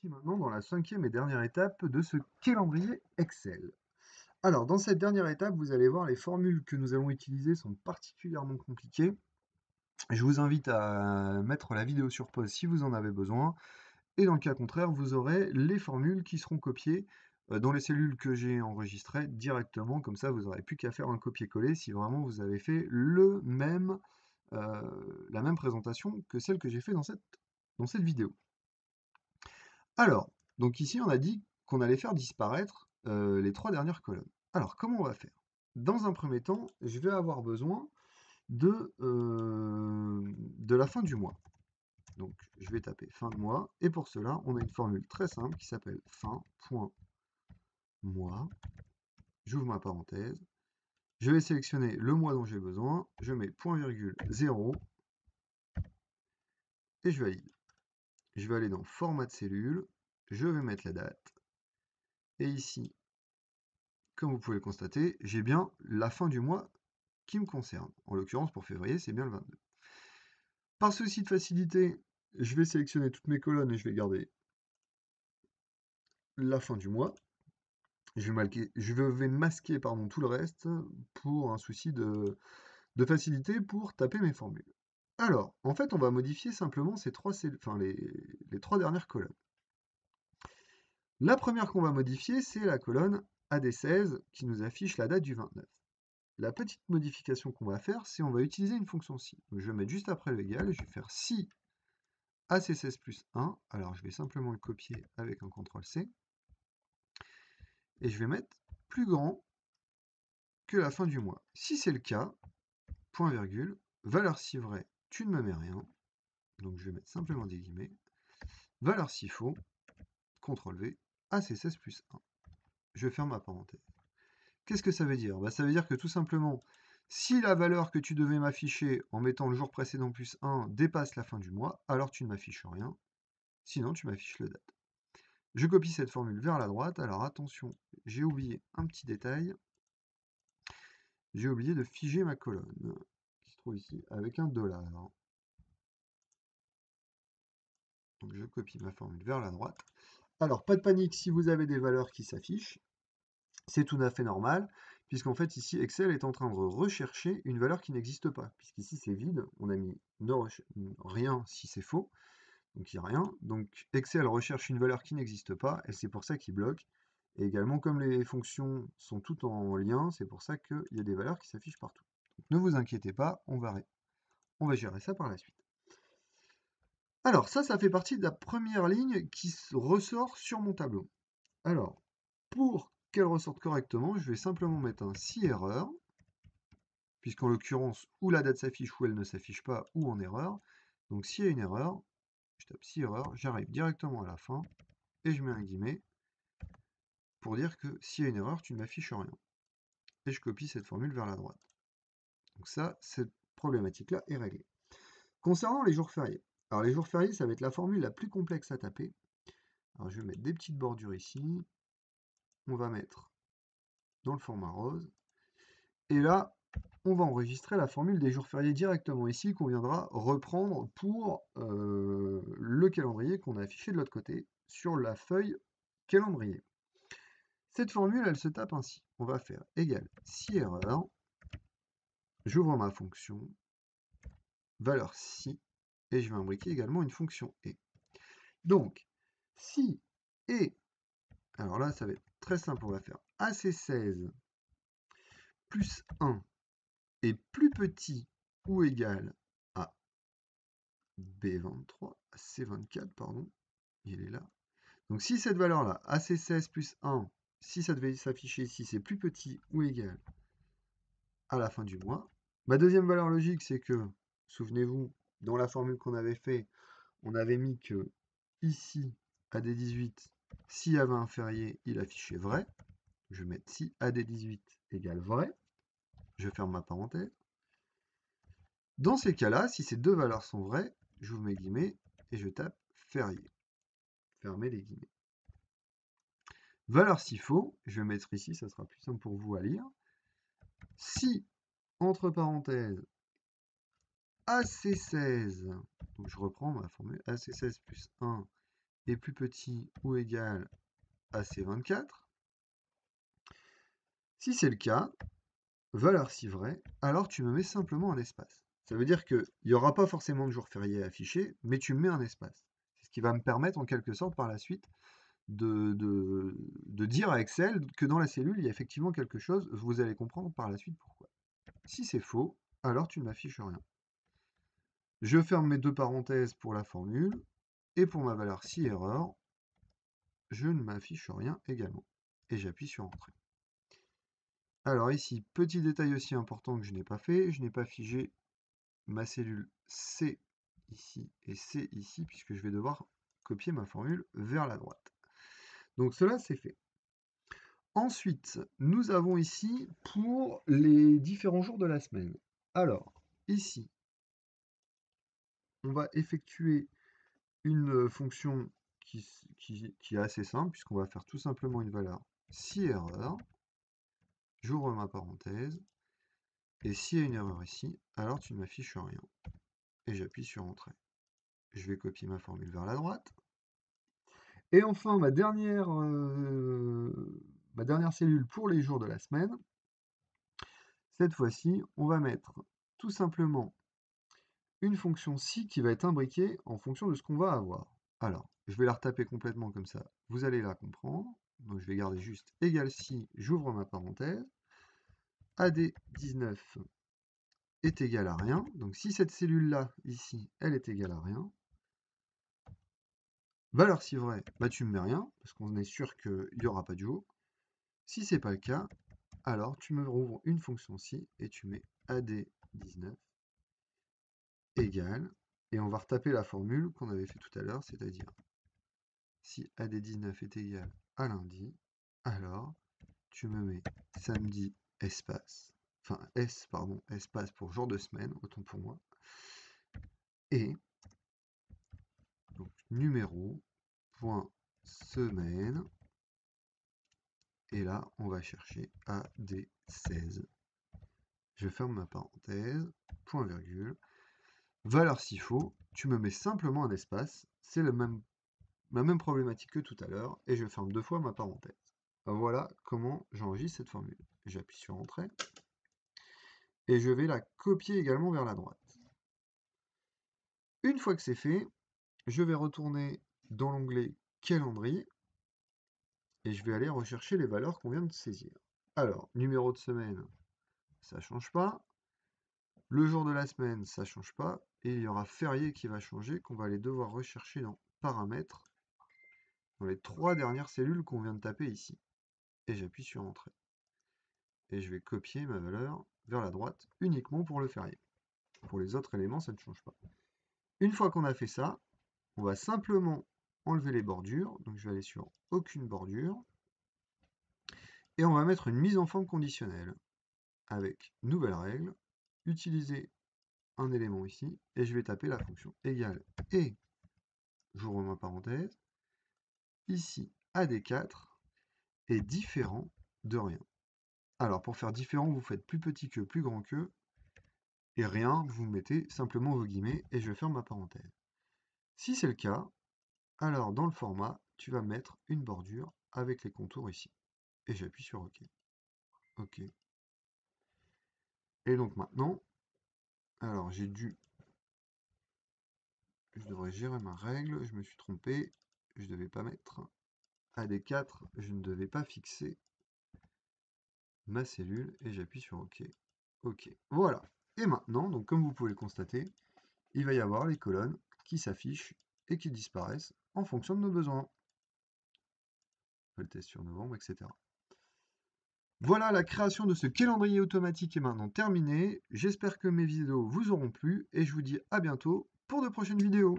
Voici maintenant dans la cinquième et dernière étape de ce calendrier Excel. Alors, dans cette dernière étape, vous allez voir, les formules que nous allons utiliser sont particulièrement compliquées. Je vous invite à mettre la vidéo sur pause si vous en avez besoin. Et dans le cas contraire, vous aurez les formules qui seront copiées dans les cellules que j'ai enregistrées directement. Comme ça, vous n'aurez plus qu'à faire un copier-coller si vraiment vous avez fait la même présentation que celle que j'ai fait dans cette vidéo. Alors, donc ici, on a dit qu'on allait faire disparaître les trois dernières colonnes. Alors, comment on va faire? Dans un premier temps, je vais avoir besoin de la fin du mois. Donc, je vais taper fin de mois. Et pour cela, on a une formule très simple qui s'appelle fin.mois. J'ouvre ma parenthèse. Je vais sélectionner le mois dont j'ai besoin. Je mets point virgule 0 et je valide. Je vais aller dans format de cellule. Je vais mettre la date. Et ici, comme vous pouvez le constater, j'ai bien la fin du mois qui me concerne. En l'occurrence, pour février, c'est bien le 22. Par souci de facilité, je vais sélectionner toutes mes colonnes et je vais garder la fin du mois. Je vais masquer tout le reste pour un souci de facilité pour taper mes formules. Alors, en fait, on va modifier simplement les trois dernières colonnes. La première qu'on va modifier, c'est la colonne AD16 qui nous affiche la date du 29. La petite modification qu'on va faire, c'est on va utiliser une fonction si. Donc, je vais mettre juste après le égal, et je vais faire si AC16 plus 1. Alors, je vais simplement le copier avec un CTRL-C. Et je vais mettre plus grand que la fin du mois. Si c'est le cas, point virgule, valeur si vrai, tu ne me mets rien. Donc, je vais mettre simplement des guillemets. Valeur si faux, CTRL-V, AC16 plus 1. Je ferme ma parenthèse. Qu'est-ce que ça veut dire? Ça veut dire que tout simplement, si la valeur que tu devais m'afficher en mettant le jour précédent plus 1 dépasse la fin du mois, alors tu ne m'affiches rien. Sinon, tu m'affiches le date. Je copie cette formule vers la droite. Alors attention, j'ai oublié un petit détail. J'ai oublié de figer ma colonne, qui se trouve ici, avec un $. Donc je copie ma formule vers la droite. Alors, pas de panique si vous avez des valeurs qui s'affichent. C'est tout à fait normal, puisqu'en fait ici Excel est en train de rechercher une valeur qui n'existe pas, puisqu'ici c'est vide, on a mis rien si c'est faux, donc il n'y a rien. Donc Excel recherche une valeur qui n'existe pas, et c'est pour ça qu'il bloque. Et également, comme les fonctions sont toutes en lien, c'est pour ça qu'il y a des valeurs qui s'affichent partout. Donc ne vous inquiétez pas, on va gérer ça par la suite. Alors ça fait partie de la première ligne qui ressort sur mon tableau. Alors, pour qu'elle ressorte correctement, je vais simplement mettre un si erreur, puisqu'en l'occurrence, ou la date s'affiche ou elle ne s'affiche pas, ou en erreur. Donc s'il y a une erreur, je tape si erreur, j'arrive directement à la fin, et je mets un guillemet, pour dire que s'il y a une erreur, tu ne m'affiches rien. Et je copie cette formule vers la droite. Donc ça, cette problématique-là est réglée. Concernant les jours fériés. Alors les jours fériés, ça va être la formule la plus complexe à taper. Alors je vais mettre des petites bordures ici. On va mettre dans le format rose. Et là, on va enregistrer la formule des jours fériés directement ici, qu'on viendra reprendre pour le calendrier qu'on a affiché de l'autre côté sur la feuille calendrier. Cette formule, elle se tape ainsi. On va faire égal si erreur. J'ouvre ma fonction, valeur si, et je vais imbriquer également une fonction et. Donc, si et, alors là, ça va être très simple, on va faire AC16 plus 1 est plus petit ou égal à B23, C24, pardon, il est là. Donc si cette valeur-là, AC16 plus 1, si ça devait s'afficher ici, c'est plus petit ou égal à la fin du mois. Ma deuxième valeur logique, c'est que, souvenez-vous, dans la formule qu'on avait fait, on avait mis que ici, AD18, s'il y avait un férié, il affichait vrai. Je vais mettre si AD18 égale vrai. Je ferme ma parenthèse. Dans ces cas-là, si ces deux valeurs sont vraies, j'ouvre mes guillemets et je tape férié. Fermez les guillemets. Valeur si faux, je vais mettre ici, ça sera plus simple pour vous à lire. Si, entre parenthèses, AC16, donc je reprends ma formule, AC16 plus 1 est plus petit ou égal à C24. Si c'est le cas, valeur si vraie, alors tu me mets simplement un espace. Ça veut dire qu'il n'y aura pas forcément de jour férié affiché, mais tu me mets un espace. C'est ce qui va me permettre en quelque sorte par la suite de dire à Excel que dans la cellule, il y a effectivement quelque chose. Vous allez comprendre par la suite pourquoi. Si c'est faux, alors tu ne m'affiches rien. Je ferme mes deux parenthèses pour la formule, et pour ma valeur si erreur, je ne m'affiche rien également. Et j'appuie sur Entrée. Alors ici, petit détail aussi important que je n'ai pas fait, je n'ai pas figé ma cellule C ici et C ici, puisque je vais devoir copier ma formule vers la droite. Donc cela, c'est fait. Ensuite, nous avons ici pour les différents jours de la semaine. Alors, ici, on va effectuer une fonction qui est assez simple, puisqu'on va faire tout simplement une valeur si erreur. J'ouvre ma parenthèse. Et s'il y a une erreur ici, alors tu ne m'affiches rien. Et j'appuie sur Entrée. Je vais copier ma formule vers la droite. Et enfin, ma dernière cellule pour les jours de la semaine. Cette fois-ci, on va mettre tout simplement une fonction si qui va être imbriquée en fonction de ce qu'on va avoir. Alors, je vais la retaper complètement comme ça, vous allez la comprendre. Donc je vais garder juste égal si, j'ouvre ma parenthèse. AD19 est égal à rien. Donc si cette cellule-là, ici, elle est égale à rien, valeur si vraie, bah tu me mets rien, parce qu'on est sûr qu'il n'y aura pas de jour. Si c'est pas le cas, alors tu me rouvres une fonction si et tu mets AD19 égale, et on va retaper la formule qu'on avait fait tout à l'heure, c'est-à-dire si AD19 est égal à lundi, alors tu me mets samedi espace, enfin S, pardon, espace pour jour de semaine, autant pour moi, et donc numéro, point semaine, et là on va chercher AD16. Je ferme ma parenthèse, point virgule, valeur s'il faut, tu me mets simplement un espace, c'est la même problématique que tout à l'heure, et je ferme deux fois ma parenthèse. Voilà comment j'enregistre cette formule. J'appuie sur Entrée, et je vais la copier également vers la droite. Une fois que c'est fait, je vais retourner dans l'onglet Calendrier, et je vais aller rechercher les valeurs qu'on vient de saisir. Alors, numéro de semaine, ça ne change pas. Le jour de la semaine, ça ne change pas. Et il y aura férié qui va changer, qu'on va aller devoir rechercher dans Paramètres, dans les trois dernières cellules qu'on vient de taper ici. Et j'appuie sur Entrée. Et je vais copier ma valeur vers la droite uniquement pour le férié. Pour les autres éléments, ça ne change pas. Une fois qu'on a fait ça, on va simplement enlever les bordures. Donc je vais aller sur Aucune bordure. Et on va mettre une mise en forme conditionnelle avec nouvelle règle, utiliser un élément ici, et je vais taper la fonction égale et j'ouvre ma parenthèse, ici AD4 est différent de rien. Alors pour faire différent, vous faites plus petit que, plus grand que, et rien, vous mettez simplement vos guillemets, et je ferme ma parenthèse. Si c'est le cas, alors dans le format, tu vas mettre une bordure avec les contours ici. Et j'appuie sur OK. OK. Et donc maintenant, alors je devrais gérer ma règle, je me suis trompé, je ne devais pas mettre AD4, je ne devais pas fixer ma cellule, et j'appuie sur OK. OK. Voilà. Et maintenant, donc comme vous pouvez le constater, il va y avoir les colonnes qui s'affichent et qui disparaissent en fonction de nos besoins. Le test sur novembre, etc. Voilà, la création de ce calendrier automatique est maintenant terminée. J'espère que mes vidéos vous auront plu et je vous dis à bientôt pour de prochaines vidéos.